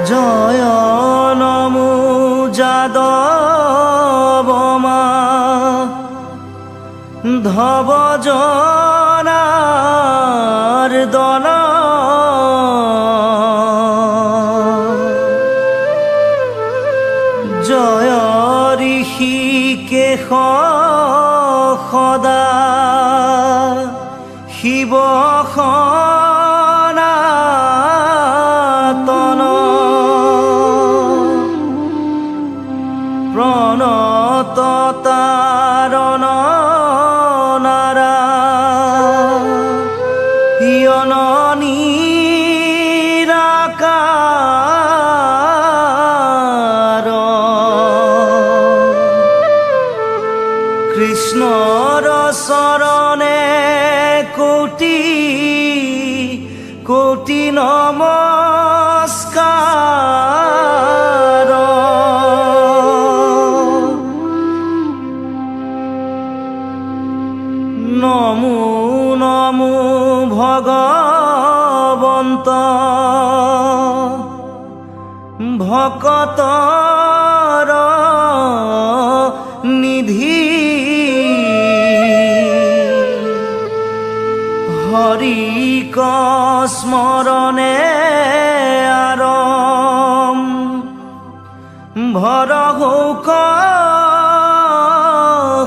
জয় নমো যাদবমা ধব জনাৰ্দন জয় ঋষিকেশ সদা শিৱ সনাতন প্ৰণত তাৰণ নাৰায়ণ নিৰাকাৰ কৃষ্ণৰ চৰণে কোটি কোটি নমস্কাৰ নমো নমো ভগৱন্ত ভকতৰ নিধি হৰি স্মৰণে আৰম্ভৰ শৌক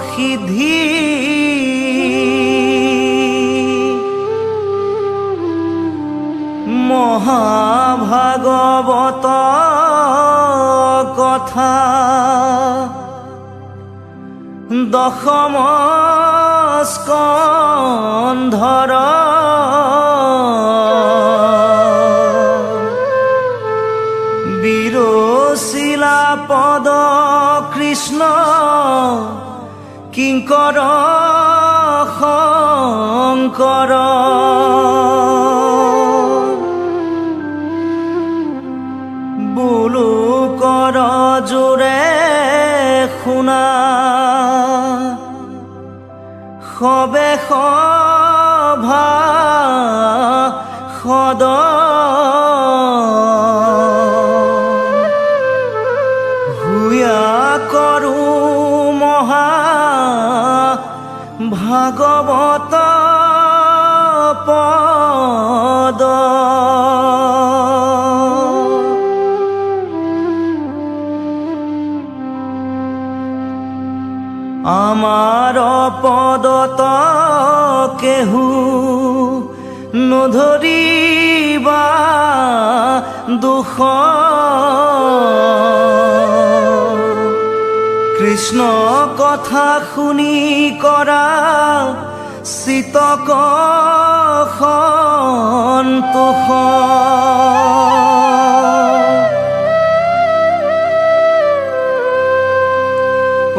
সিদ্ধি মহাভাগৱত কথা দশম স্কন্ধৰ বিৰচিলা পদ কৃষ্ণ কিংকৰ শংকৰ বুলুকৰ জোৰে শুনা সবে সভা সদ হুয়া কৰো মহা ভাগৱত পদ আমাৰ পদত কেহু নধৰিবা দুখ কৃষ্ণ কথা শুনি কৰা চিতক সন্তোষ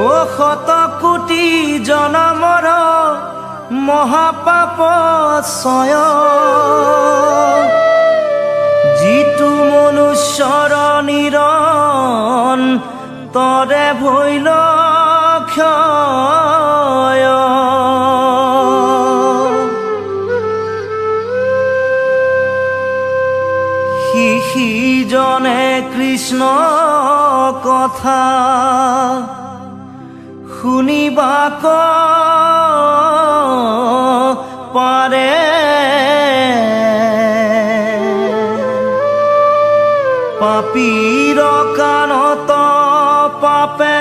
ও শত কোটি জনমৰ মহাপাপ ছয় যিটো মনুষ্যৰ নিৰন্তৰে ভৈল ক্ষয় সিজনে কৃষ্ণ কথা শুনিবাক পাৰে পাপীৰ কাণত পাপে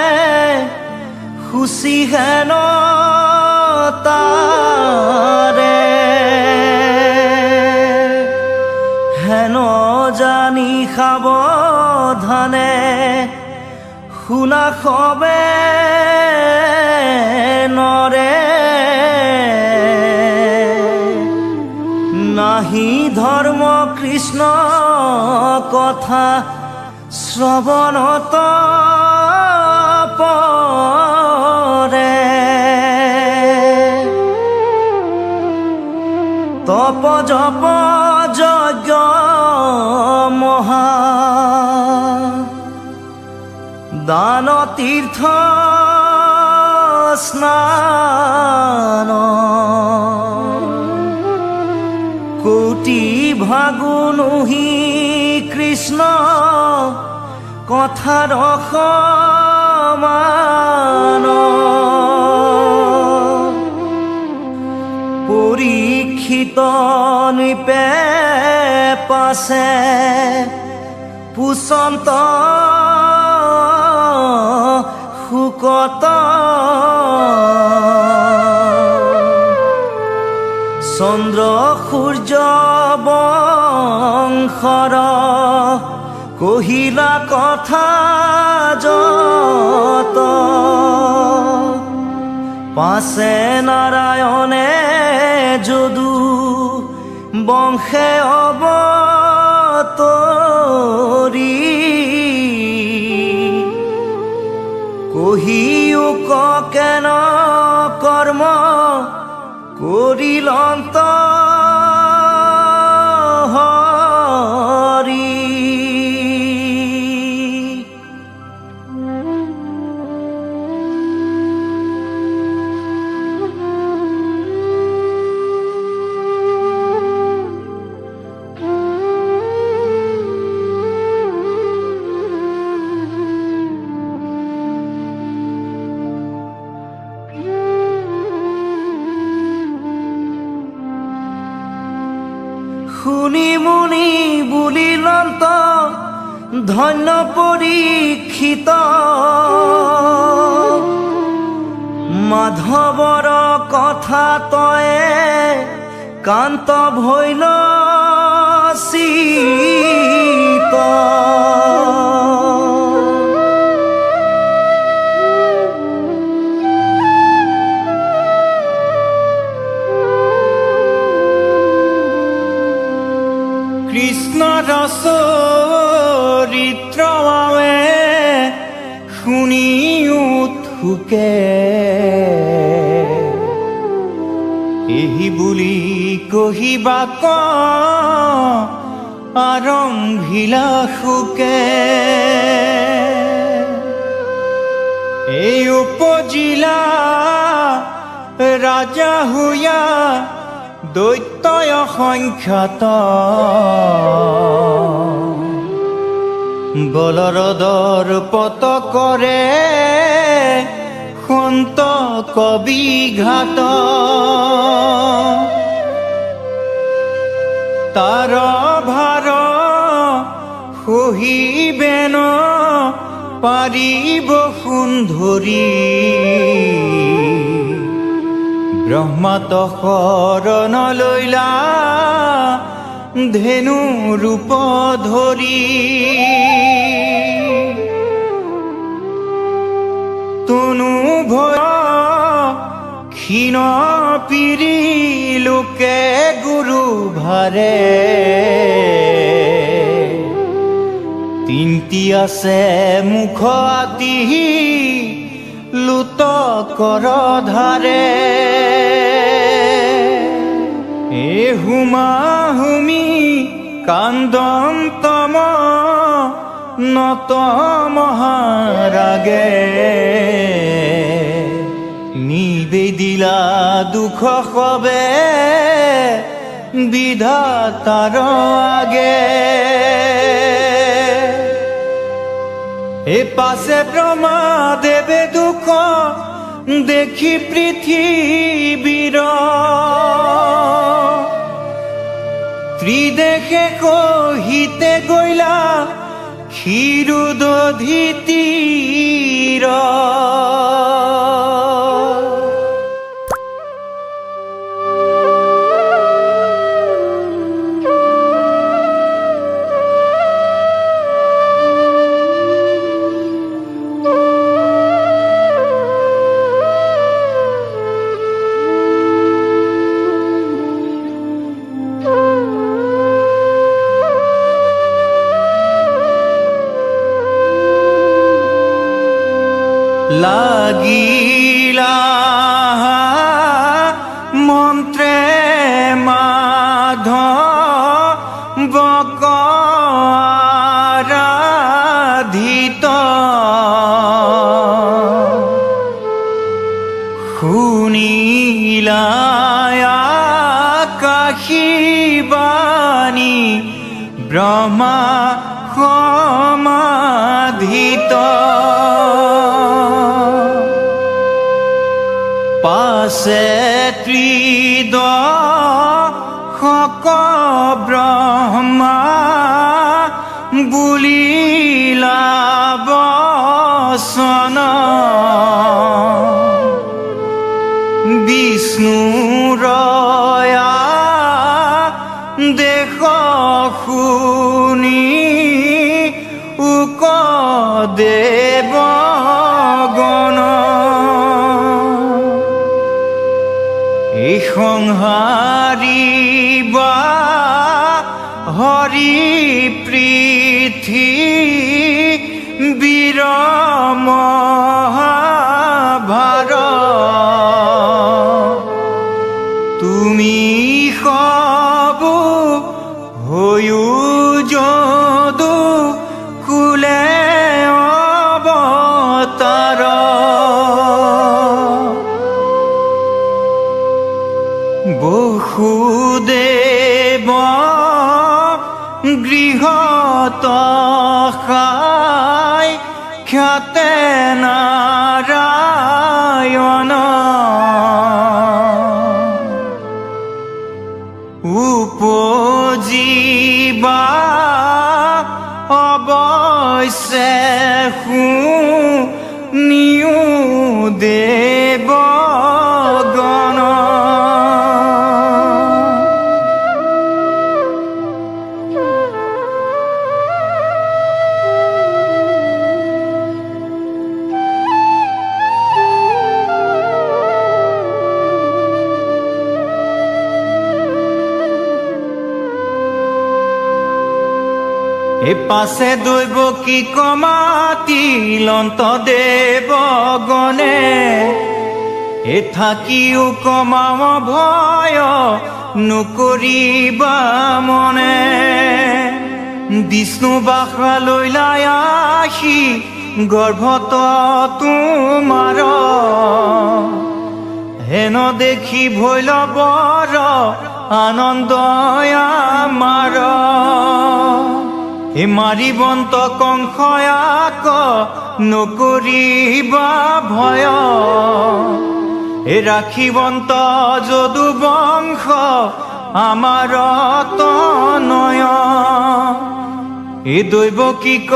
খুচি হেন তাৰে হেন জানি সাৱধানে শুনা সবে নৰে নাহি ধৰ্ম কৃষ্ণ কথা শ্ৰৱণত পৰে তপ জপ যজ্ঞ মহা দান তীৰ্থ স্নান কোটি ভাগুনুহি কৃষ্ণ কৃষ্ণ কথাৰ সমান পৰীক্ষিত নৃপে পাছে পুচন্ত শুকত চন্দ্ৰ সূৰ্য বংশৰ কহিলা কথা যত পাছে নাৰায়ণে যদু বংশে অৱতৰি কহিও কেন কৰ্ম কৰিলন্ত হৰি শুনি মুনি বুলিলন্ত ধন্য পৰীক্ষিত মাধৱৰ কথা তয়ে কান্ত ভৈল চিত কৃষ্ণৰ চৰিত্ৰ শুনি উঠুকে এই বুলি কহিবা ক আৰম্ভিলা সুকে এই উপজিলা ৰাজা হুয়া দৈত্যয় সংখ্যাত বলৰদৰ পত কৰে সন্ত কবি ঘাত তাৰ ভাৰ সহিবেন পাৰিব সুন্ধৰি ব্ৰহ্মাত শৰণ লৈলা ধেনু ৰূপ ধৰি তনু ভয় ক্ষীণ পিৰি লোকে গুৰু ভাৰে তিনটি আছে মুখ আতি লুত কৰ ধাৰে এ হুমা হুমি কান্দন্তম নত মহাৰাগে নিবেদিলা দুখ সবে বিধাতাৰ আগে এ পাছে ব্ৰহ্মা দেৱে দুখ দেখি পৃথিৱীৰ ত্ৰিদেশে কহিতে গৈলা ক্ষীৰোদধি তীৰ লাগিলা মন্ত্ৰে মাধৱক আৰাধিত শুনিলা আকাশী বাণী ব্ৰহ্মা অহিত পাছে ত্ৰিদশক ব্ৰহ্মা বুলিলা বচন বিষ্ণুৰয়া দেশ শুনি উক দেৱগণ এই সংহাৰিবা হৰি পৃথিৱীৰ মহাভাৰত তুমি সবু হৈও যদু কুলে অৱতাৰ বসুদেৱ গৃহত খাই খ্যাতে নাৰায়ণ উপজিবা অৱশ্যে শুনিও দেৱগণ পাছে দৈৱকী কমাতি লন্ত দেৱগণে থাকিও কমাও ভয় নকৰিবা মনে বিষ্ণু বাসা লৈলাই আহি গৰ্ভত তোমাৰ হেন দেখি ভৈল বৰ আনন্দ আমাৰ মাৰিবন্ত কংসয়াক নকৰিবা ভয় ৰাখিবন্ত যদু বংশ আমাৰ তনয় দৈৱকীক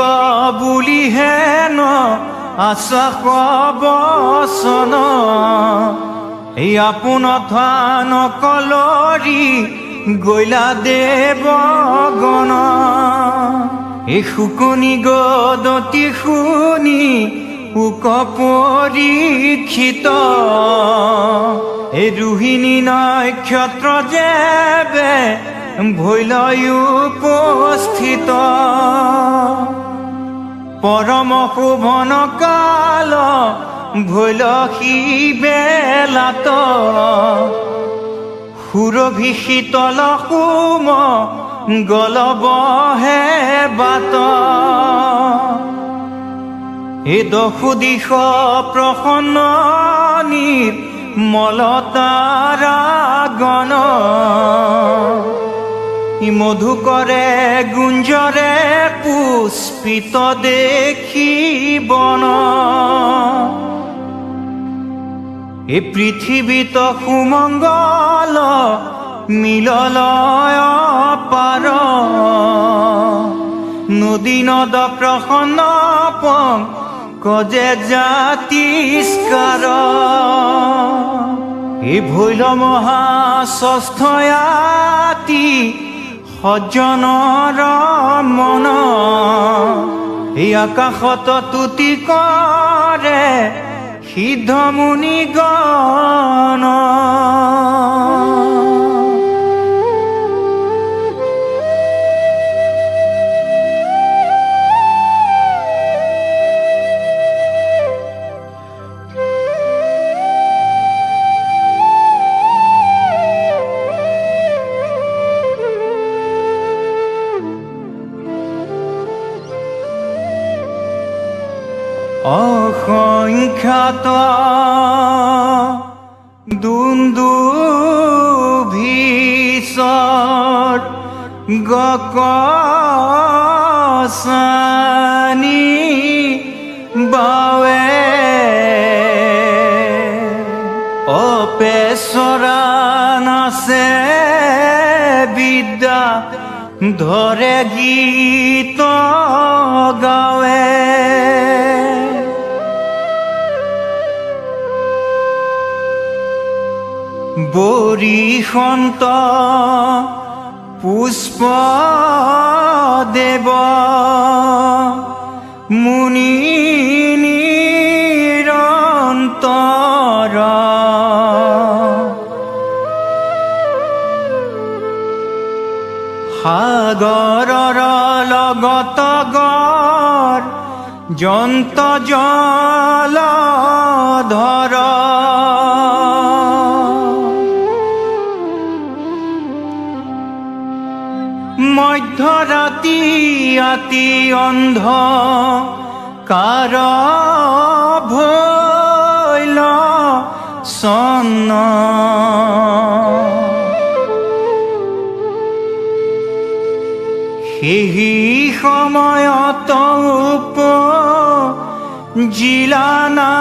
বুলি হেন আশ্বাস বচন আপোন থান কলৰি গৈলা দেৱগণ শুকনি গদতি শুনি উক পৰীক্ষিত ৰোহিণী নক্ষত্ৰ যেবে ভৈল উপস্থিত পৰম শোভন কাল ভৈল সি বেলাত সুৰভি শীতল সোম গলবহে বাত দশু দিশ প্ৰসন্ন নিৰ্মলতাৰা গণ মধুকৰে গুঞ্জৰে পুষ্পিত দেখি বন পৃথিৱীত সুমংগল মিললয় পাৰ নদী নদ প্ৰসন্ন পংকজে জাতিস্কাৰ ভৈল মহাষষ্ঠয়াতি সজ্জনৰ মন আকাশত তুতি কৰে সিদ্ধ মুনিগণ অসংখ্যাত দুন্দুভিচৰ গকচানি আছে বিদ্যা ধৰে গীত গাৱে বৰিষন্ত পুষ্প দেৱ মুনি নিৰন্তৰ সাগৰৰ লগত গৰ জন্ত জলধৰ মধ্যৰাতি আতি অন্ধ কাৰ ভৈল চন্ন সেই সময়ত উপজিলা না